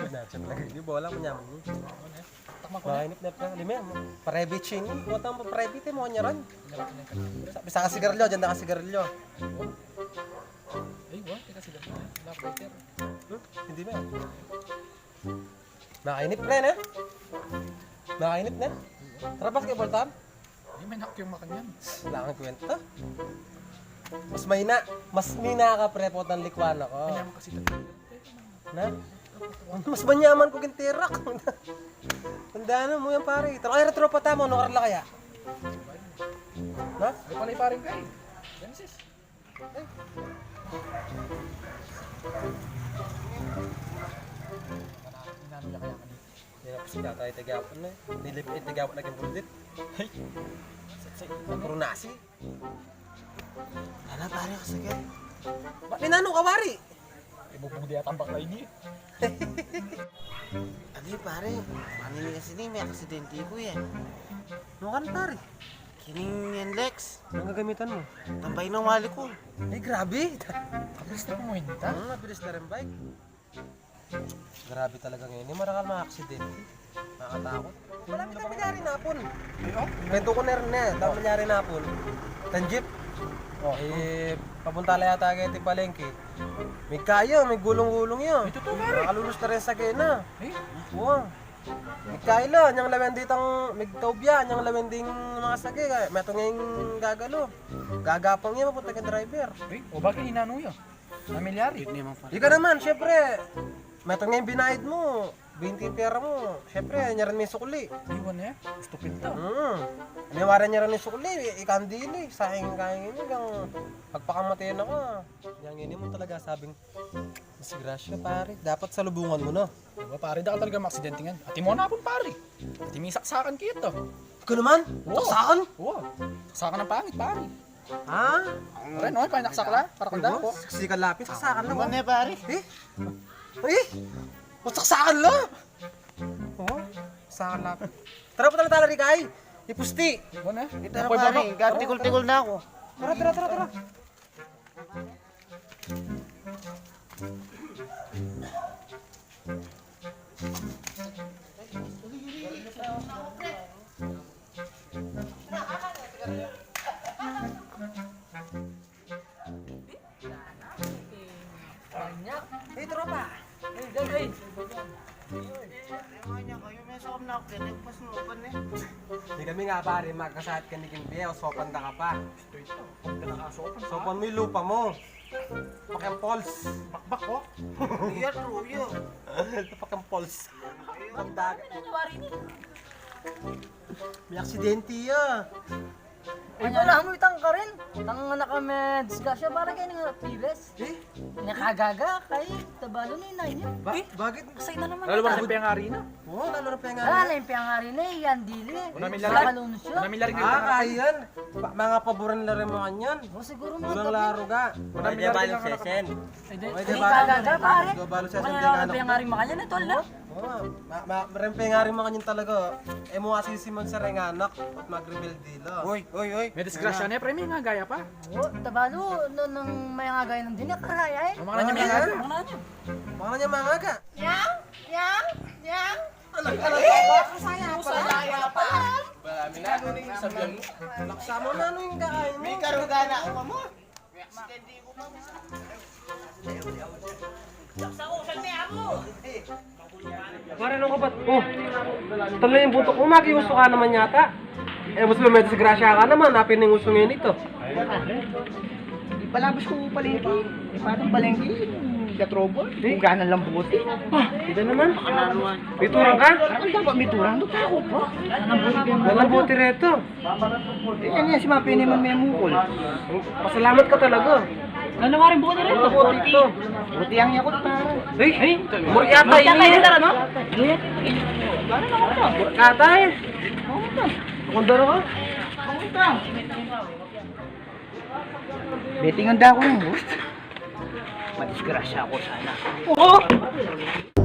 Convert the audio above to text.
Di bola mo nyaman mo. Mainip-nip ka. Lima mo. Parebichin. Huwag tayong parebit mo kanya ron. Bisa ka sigarilyo. Diyan na ka sigarilyo. Ay, wala. Teka sila. Lapater. Hindi ba? Nakainip na yan, eh. Nakainip na. Tara basketball time. Ay, may nak yung makanyan. Wala kang kwenta. Mas mina ka prepot ng likwan ako. Ay, naman kasi tatlo. Na? Mas manyaman ko kintirak. Tandaan mo yan pare. Tara kaya tropa tamo, no karla kaya? Na? Ay, pala paring kay. Genesis. Ay. Inano niya kaya kanina. Yan ako si tatay tagapon na. Nilipit tagapon na kinulit. Ay. Puro nasi. Ano pare kasagay? Ba't ninanong kawari? Ibubugdi at ang bakla ini. Ano yung pare? Manili kasi ni may aksidente ko yan. Ano ka na pare? Kining yan Lex. Anong gagamitan mo? Tambay ng wali ko. Ay grabe. Kabilis na pumunta. Ang nabilis na rin bike. Grabe talaga ngayon. Yung marakal mga aksidente. Nakakatakot. Malapit ang mangyari na hapon. Kwento ko na rin na. Dahil mangyari na hapon. Tanjip. Papunta lang yata kayo palengke. May kaya, may gulong-gulong yun. May totoo pare. Nakalulus na rin sa kena. Eh? Oo. May kaya niyang lawenditang migtaubya, niyang lawending mga sage. May ito ngayong gagalo. Gagapang niya, mapunta kang driver. Ay, o bakit inano yun? Namilyari. Yun naman pare. Di ka naman, syempre. May ito ngayong binayad mo. 20 pera mo. Syempre, niya rin may sukli. Iwan na yan. Stupid to. Aniwaran niya rin yung sukli. Ikandili. Sahing kain ini. Pagpakamatayin ako. Yang ini mo talaga sabing, masgrasya pare. Dapat sa lubungan mo na. Diba pare, da ka talaga maksidente nga. Ati mo na po pare. Ati may saksakan kayo to. Ikaw naman? Oo. Taksakan? Oo. Saksakan ng pangit pare. Ha? Pare, no? Parang naksakla. Para kanda ko. Sisikal lapis. Saksakan lang. Ano na pare? Eh? Saksakan lang! Oo. Saksakan lapis. Tara po tala Rikay. Ipusti. Iwan na. Ito na pare. Gatikol-tikol na ako. Tara. Eh, tropa. Kanya kayo may sakam na ako. Kaya pas nupan eh. Hindi kami nga pare, magkasahat ka ni Kimbiel, sopan ka pa. Pagka nakasopan. Sopan mo yung lupa mo. Pakang pols. Bakbak ko. Iya truyo. Pakang pols. Ang dagat. May aksidente ya. Ay, wala mo itang ka rin. Tang na kami disgasya para kayo nga piles. Eh? Nakagaga kay tabalo ni inay niya. Bakit? Kasay na naman. Lalo ba sa piyangari na? Oo, lalo na pa yung Wala na yung piyangari na yan, dili. Una may Sa lari. kalunos yun. Una may lari Ah, kayan. Mga paboran laro mo kanyan. O siguro mga Walang gabi. laro ka. Una may lari na sesen. Ay, Ay, di diba? kagaga pare. Diba, balo siya sa Kaya tingnan na piyangari makanya na tol na. Oo, marempe nga rin mga kanyan talaga. Eh, mo kasi si Mon sa renganak at mag-reveal dila. Oy. May disgrasya na, pre. May nga gaya pa. O, tabalo nang may nga gaya ng dinya karaya eh. Ang mga nanya may nga. Baka na niya mga ka. Yang. Alam pa. Kasaya pa. Marami na. Sabihan mo. Laksa mo na ano yung kakain mo. May karugana ako mo. May aksidente ko pa. Pare nung kapat. Oh. Tuloy yung butok mo. Makiuso ka naman yata. Eh, mas may disgrasya ka naman. Napin yung uso ngayon ito. Palabas ko palengke. Parang palengke. Gatrobol. Kung gana lang buti. Ito naman. Biturang ka? Ang dapat may turang. Doon ako po. Nalabuti reto. Yan yan si Mapi naman may mukol. Pasalamat ka talaga. Ano nga rin buko na rin? Nalabuti ito. Buti ang yakot pa. Ay, muriata ini. Muriata eh. Kundaro ka? Betingan da ako ng host. Madisgrasya ako sana. Oo!